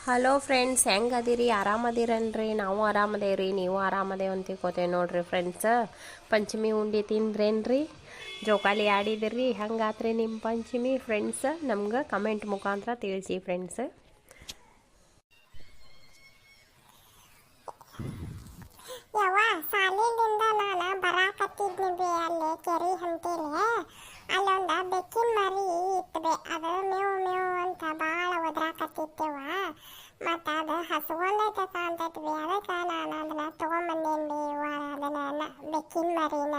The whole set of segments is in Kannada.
ಹಲೋ ಫ್ರೆಂಡ್ಸ್, ಹೆಂಗೆ ಅದೀರಿ? ಆರಾಮದಿರನ್ರಿ? ನಾವು ಆರಾಮದೇವ್ರಿ. ನೀವು ಆರಾಮದೇವ್ ಅಂತ ತಿಳ್ಕೊತೇವೆ ನೋಡ್ರಿ ಫ್ರೆಂಡ್ಸ್. ಪಂಚಮಿ ಉಂಡಿ ತಿಂದ್ರೇನ್ರಿ? ಜೋಕಾಲಿ ಆಡಿದಿರಿ? ಹಂಗಾತ್ರಿ ನಿಮ್ಮ ಪಂಚಮಿ ಫ್ರೆಂಡ್ಸ್? ನಮ್ಗೆ ಕಮೆಂಟ್ ಮುಖಾಂತರ ತಿಳಿಸಿ ಫ್ರೆಂಡ್ಸ್. ಯವ್ವ ಸಾಲಿಲಿಂದ ನಾನು ಬರಾಕತ್ತಿದ್ನಿ ಅಲ್ಲಿ ಕೆರಿ ಹಂತೇಲಿ ಅಲ್ಲೊಂದು ಬೆಕ್ಕಿನ ಮರಿ ಇತ್ತು. ಅದು ಮೇವು ಮೇವು ಅಂತ ಭಾಳ ಒದ್ರಾಕತ್ತಿತ್ತವ. ಮತ್ತು ಅದು ಹಸ್ಕೊಂಡೈತೆ ಕಾಣ್ತೈತಿ. ಅದಕ್ಕೆ ನಾನು ಅದನ್ನ ತೊಗೊಂಬಂದೇನಿ ಅದನ್ನ ಬೆಕ್ಕಿನ ಮರಿನ.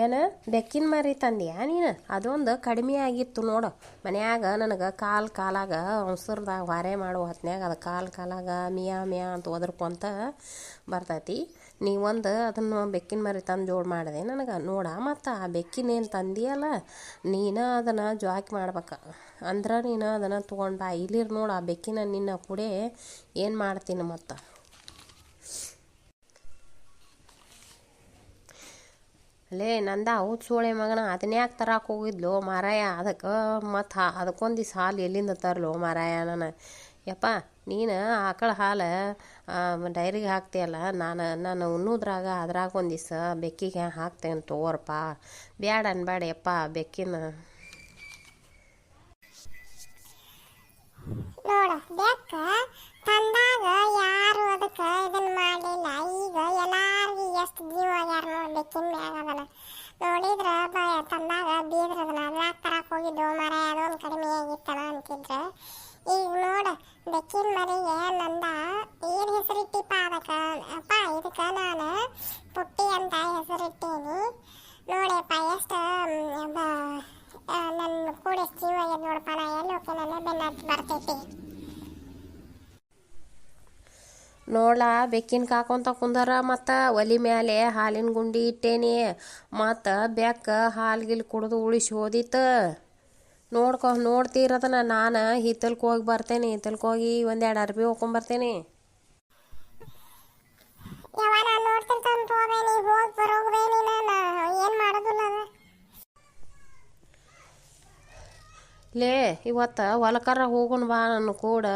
ಏನು ಬೆಕ್ಕಿನ ಮರಿ ತಂದ್ಯಾ ನೀನು? ಅದೊಂದು ಕಡಿಮೆ ಆಗಿತ್ತು ನೋಡು ಮನ್ಯಾಗ. ನನಗೆ ಕಾಲಾಗ ಅವಸರದಾಗ ವಾರೆ ಮಾಡೋ ಹೊತ್ನ್ಯಾಗ ಅದು ಕಾಲಾಗ ಮಿಯಾ ಮಿಯಾ ಅಂತ ಒದರ್ಕೊಂತ ಬರ್ತೈತಿ. ನೀವೊಂದು ಅದನ್ನು ಬೆಕ್ಕಿನ ಮರಿ ತಂದು ಜೋಡು ಮಾಡಿದೆ ನನಗೆ ನೋಡ. ಮತ್ತು ಆ ಬೆಕ್ಕಿನೇನು ತಂದಿಯಲ್ಲ, ನೀನು ಅದನ್ನು ಜಾಕ್ ಮಾಡ್ಬೇಕು. ಅಂದ್ರೆ ನೀನು ಅದನ್ನು ತೊಗೊಂಡು ಬಾ. ಇಲ್ಲಿರ್ ನೋಡು ಆ ಬೆಕ್ಕಿನ ನಿನ್ನ ಕೂಡೆ ಏನು ಮಾಡ್ತೀನಿ ಮತ್ತು. ಅಲ್ಲೇ ನಂದ ಹೌದು ಸೋಳೆ ಮಗನ, ಅದನ್ನ ಯಾಕೆ ತರಕ್ಕೆ ಹೋಗಿದ್ಲು ಮಾರಾಯ? ಅದಕ್ಕೆ ಮತ್ತು ಅದಕ್ಕೊಂದು ದಿವ್ಸ ಹಾಲು ಎಲ್ಲಿಂದ ತರಲು ಮಾರಾಯ ನಾನು? ಯಪ್ಪ ನೀನು ಆಕಳ ಹಾಲು ಡೈರಿಗೆ ಹಾಕ್ತೀಯಲ್ಲ, ನಾನು ಉಣ್ಣೋದ್ರಾಗ ಅದ್ರಾಗ ಒಂದು ದಿವ್ಸ ಬೆಕ್ಕಿಗೆ ಹಾಕ್ತೇನೆ ತಗೋರಪ್ಪ. ಬ್ಯಾಡ ಅನ್ಬೇಡ ಯಪ್ಪ ಬೆಕ್ಕಿನ. ನೋಡು ಬೆಕ್ಕ ತಂದಾಗ ಯಾರು ಅದಕ್ಕೆ ಇದನ್ನ ಮಾಡಲಿಲ್ಲ. ಈಗ ಎಲ್ಲಾರ್ಗಿ ಎಷ್ಟು ಜೀವ ಆಗ್ಯಾರ ನೋಡಿ ಬೆಕ್ಕಿನ ಮ್ಯಾಗ. ಅದನ್ನ ನೋಡಿದ್ರೆ ತಂದಾಗ ಬೀದ್ರದನ್ನ ಅದ್ರಾಗ ತರಕ್ಕೆ ಹೋಗಿದ್ದು ಮರ ಅದೊಂದು ಕಡಿಮೆ ಆಗಿತ್ತನ ಅಂತಿದ್ರೆ. ಈಗ ನೋಡು ಬೆಕ್ಕಿನ ಮರಿಗೆ ನಂದ ಏನು ಹೆಸರಿಟ್ಟಿಪ್ಪ ಅದಕ್ಕೆ? ಅಪ್ಪ ಇದಕ್ಕೆ ನಾನು ಪುಟ್ಟಿ ಅಂತ ಹೆಸರಿಟ್ಟೀನಿ. ನೋಡಪ್ಪ ಎಷ್ಟು ನನ್ನ ಕೂಡ ಜೀವ ಆಗ್ಯದ ನೋಡಪ್ಪ. ನಾ ಎಲ್ಲಿ ಹೋಗಿ ನನ್ನ ಬೆನ್ನ ಬರ್ತೈತಿ. ನೋಡ್ಲಾ ಬೆಕ್ಕಿನ ಕಾಕೊಂತ ಕುಂದರ. ಮತ್ತು ಒಲಿ ಮೇಲೆ ಹಾಲಿನ ಗುಂಡಿ ಇಟ್ಟೇನಿ. ಮತ್ತು ಬೆಕ್ಕ ಹಾಲು ಕುಡಿದು ಉಳಿಸಿ ಹೋದಿತ್ತು. ನೋಡ್ತೀರದನ್ನ. ನಾನು ಹಿತ್ತಲ್ಗೆ ಹೋಗಿ ಬರ್ತೇನೆ. ಹಿತ್ತಲ್ಗೆ ಹೋಗಿ ಒಂದೆರಡು ಅರ್ಬಿ ಹೋಗ್ಕೊಂಬರ್ತೇನೆ. ಯವ್ವ ನಾನು ನೋಡ್ತಿರ್ತಾನೆ ತಗೋಬೇನಿ, ಹೋಗಿ ಬರೋಗ್ಬೇನಿ. ನಾನು ಏನು ಮಾಡೋದಿಲ್ಲ. ಲೇ ಇವತ್ತು ಹೊಲಕರ ಹೋಗೋಣ ಬಾ ನನ್ನ ಕೂಡ.